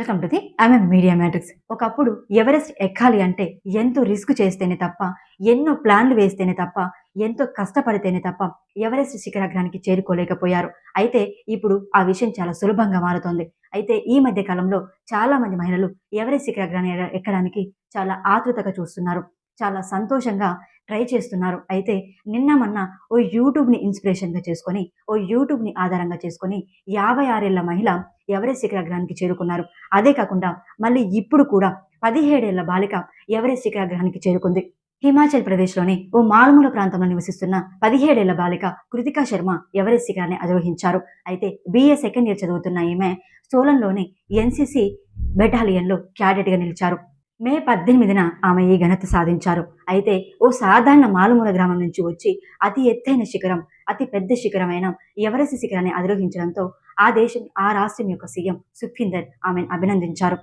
Welcome to the media matrix. ఒకప్పుడు Everest ఎక్కాలి అంటే ఎంతో రిస్క్ చేస్తేనే తప్ప, ఎన్నో ప్లాన్లు వేస్తేనే తప్ప, ఎంతో కష్టపడితేనే తప్ప ఎవరెస్ట్ శిఖరాగ్రానికి చేరుకోలేకపోయారు. అయితే ఇప్పుడు ఆ విషయం చాలా సులభంగా మారుతోంది. అయితే ఈ మధ్య కాలంలో చాలా మంది మహిళలు ఎవరెస్ట్ శిఖరాగ్రాన్ని ఎక్కడానికి చాలా ఆతృతగా చూస్తున్నారు. చాలా సంతోషంగా ట్రై చేస్తున్నారు. అయితే నిన్న మొన్న ఓ యూట్యూబ్‌ని ఇన్‌స్పిరేషన్‌గా చేసుకొని, ఓ యూట్యూబ్‌ని ఆధారంగా చేసుకొని 56 ఏళ్ల మహిళ ఎవరెస్ట్ శిఖరాగ్రానికి చేరుకున్నారు. అదే కాకుండా మళ్ళీ ఇప్పుడు కూడా 17 ఏళ్ల బాలిక ఎవరెస్ట్ శిఖరాగ్రానికి చేరుకుంది. హిమాచల్ ప్రదేశ్‌లోని ఓ మారుమూల ప్రాంతంలో నివసిస్తున్న 17 ఏళ్ల బాలిక కృతికా శర్మ ఎవరెస్ట్ శిఖరాన్ని అధిరోహించారు. అయితే బీఏ సెకండ్ ఇయర్ చదువుతున్న ఈమె సోలన్‌లోని ఎన్‌సీసీ బెటాలియన్‌లో క్యాడెట్‌గా నిలిచారు. మే 18న ఆమె ఈ ఘనత సాధించారు. అయితే ఓ సాధారణ మారుమూల గ్రామం నుంచి వచ్చి అతి ఎత్తైన శిఖరం, అతి పెద్ద శిఖరమైన ఎవరెస్ట్ శిఖరాన్ని అధిరోహించడంతో ఆ రాష్ట్రం యొక్క సీఎం సుఖ్వీందర్ ఆమెను అభినందించారు.